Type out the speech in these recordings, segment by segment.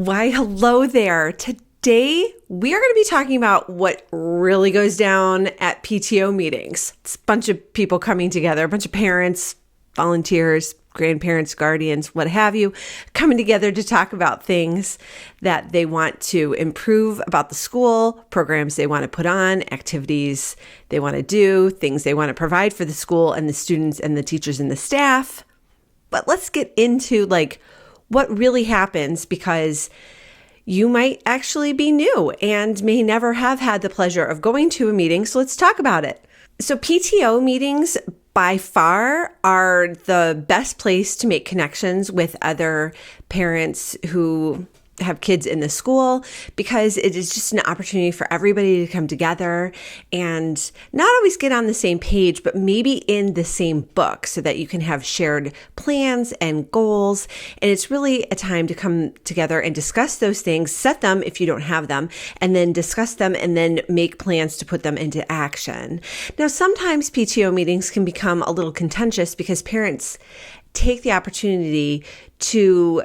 Why, hello there. Today, we are going to be talking about what really goes down at PTO meetings. It's a bunch of people coming together, a bunch of parents, volunteers, grandparents, guardians, what have you, coming together to talk about things that they want to improve about the school, programs they want to put on, activities they want to do, things they want to provide for the school and the students and the teachers and the staff. But let's get into what really happens, because you might actually be new and may never have had the pleasure of going to a meeting. So let's talk about it. So PTO meetings by far are the best place to make connections with other parents who have kids in the school, because it is just an opportunity for everybody to come together and not always get on the same page, but maybe in the same book so that you can have shared plans and goals. And it's really a time to come together and discuss those things, set them if you don't have them, and then discuss them and then make plans to put them into action. Now, sometimes PTO meetings can become a little contentious because parents take the opportunity to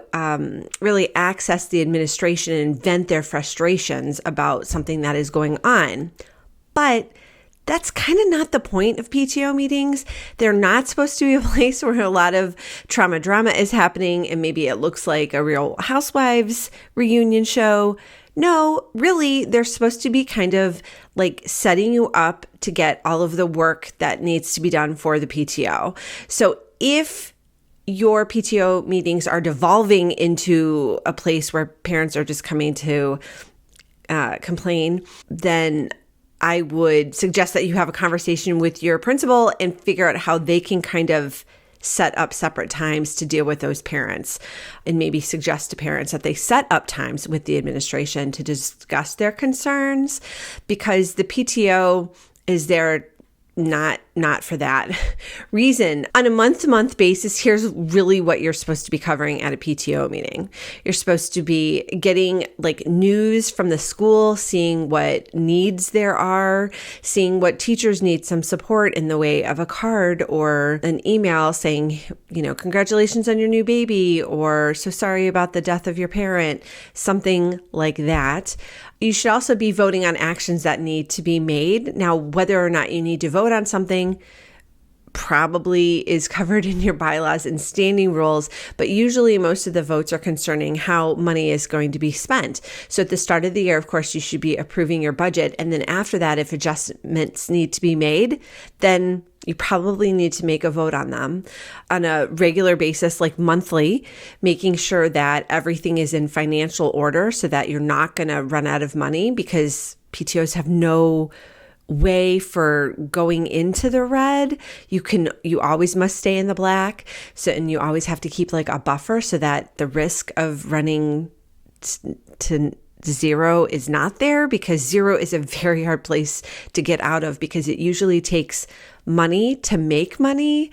really access the administration and vent their frustrations about something that is going on. But that's kind of not the point of PTO meetings. They're not supposed to be a place where a lot of trauma drama is happening and maybe it looks like a Real Housewives reunion show. No, really, they're supposed to be kind of like setting you up to get all of the work that needs to be done for the PTO. So if your PTO meetings are devolving into a place where parents are just coming to complain, then I would suggest that you have a conversation with your principal and figure out how they can kind of set up separate times to deal with those parents, and maybe suggest to parents that they set up times with the administration to discuss their concerns, because the PTO is there not for that reason. On a month-to-month basis, here's really what you're supposed to be covering at a PTO meeting. You're supposed to be getting news from the school, seeing what needs there are, seeing what teachers need some support in the way of a card or an email saying, congratulations on your new baby, or so sorry about the death of your parent, something like that. You should also be voting on actions that need to be made. Now, whether or not you need to vote on something probably is covered in your bylaws and standing rules, but usually most of the votes are concerning how money is going to be spent. So at the start of the year, of course, you should be approving your budget. And then after that, if adjustments need to be made, then you probably need to make a vote on them on a regular basis, like monthly, making sure that everything is in financial order so that you're not going to run out of money, because PTOs have no way for going into the red. You always must stay in the black. And you always have to keep a buffer so that the risk of running to zero is not there, because zero is a very hard place to get out of, because it usually takes money to make money.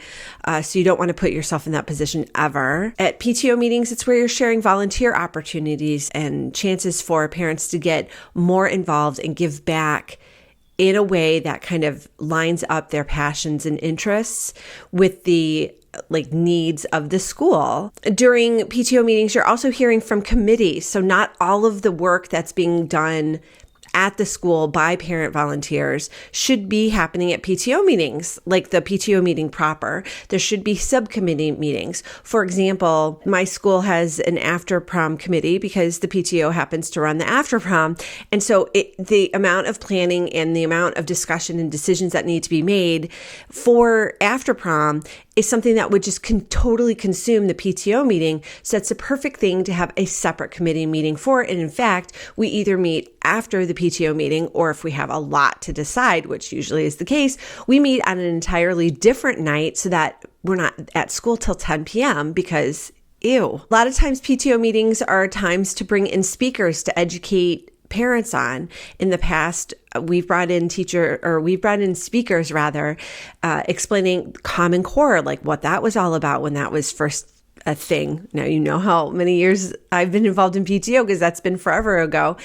So you don't want to put yourself in that position ever. At PTO meetings, it's where you're sharing volunteer opportunities and chances for parents to get more involved and give back in a way that kind of lines up their passions and interests with the needs of the school. During PTO meetings, you're also hearing from committees. So not all of the work that's being done at the school by parent volunteers should be happening at PTO meetings, like the PTO meeting proper. There should be subcommittee meetings. For example, my school has an after prom committee because the PTO happens to run the after prom. And so the amount of planning and the amount of discussion and decisions that need to be made for after prom is something that would just totally consume the PTO meeting. So it's a perfect thing to have a separate committee meeting for. And in fact, we either meet after the PTO meeting, or if we have a lot to decide, which usually is the case, we meet on an entirely different night so that we're not at school till 10 p.m. because ew. A lot of times PTO meetings are times to bring in speakers to educate parents on. In the past, we've brought in speakers explaining Common Core, what that was all about when that was first a thing. Now, you know how many years I've been involved in PTO, because that's been forever ago.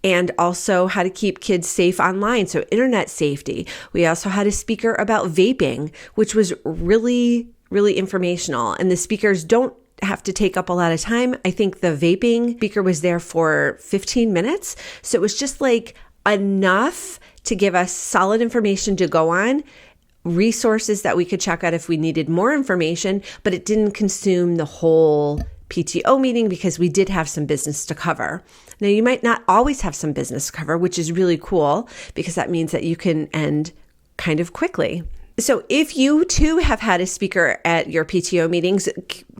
And also how to keep kids safe online. So internet safety. We also had a speaker about vaping, which was really, really informational. And the speakers don't have to take up a lot of time. I think the vaping speaker was there for 15 minutes. So it was just like enough to give us solid information to go on, resources that we could check out if we needed more information, but it didn't consume the whole PTO meeting because we did have some business to cover. Now, you might not always have some business to cover, which is really cool because that means that you can end kind of quickly. So if you too have had a speaker at your PTO meetings,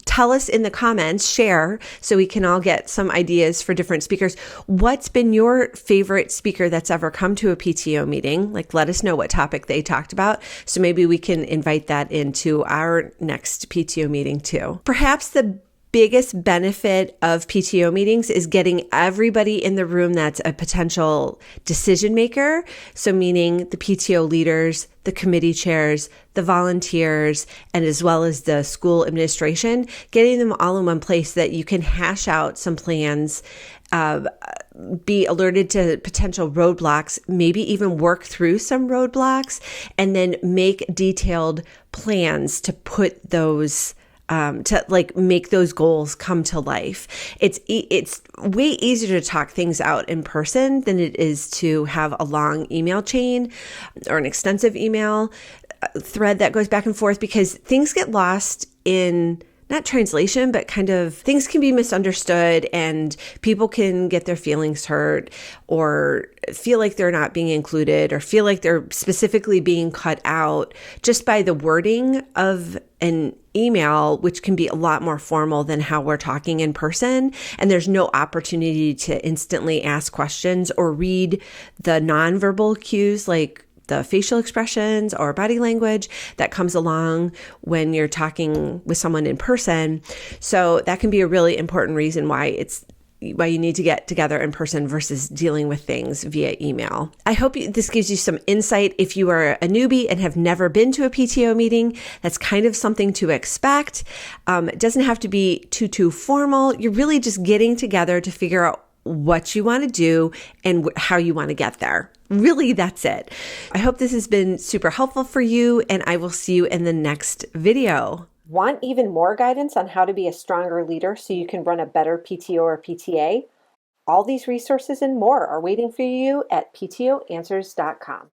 tell us in the comments, share, so we can all get some ideas for different speakers. What's been your favorite speaker that's ever come to a PTO meeting? Like, let us know what topic they talked about, so maybe we can invite that into our next PTO meeting too. Perhaps the biggest benefit of PTO meetings is getting everybody in the room that's a potential decision maker. So meaning the PTO leaders, the committee chairs, the volunteers, and as well as the school administration, getting them all in one place so that you can hash out some plans, be alerted to potential roadblocks, maybe even work through some roadblocks, and then make detailed plans to put those to like make those goals come to life. It's way easier to talk things out in person than it is to have a long email chain or an extensive email thread that goes back and forth, because things get lost in not translation, but kind of things can be misunderstood and people can get their feelings hurt or feel like they're not being included or feel like they're specifically being cut out just by the wording of an email, which can be a lot more formal than how we're talking in person. And there's no opportunity to instantly ask questions or read the nonverbal cues like the facial expressions or body language that comes along when you're talking with someone in person. So that can be a really important reason why you need to get together in person versus dealing with things via email. I hope this gives you some insight. If you are a newbie and have never been to a PTO meeting, that's kind of something to expect. It doesn't have to be too formal. You're really just getting together to figure out what you want to do and how you want to get there. Really, that's it. I hope this has been super helpful for you, and I will see you in the next video. Want even more guidance on how to be a stronger leader so you can run a better PTO or PTA? All these resources and more are waiting for you at ptoanswers.com.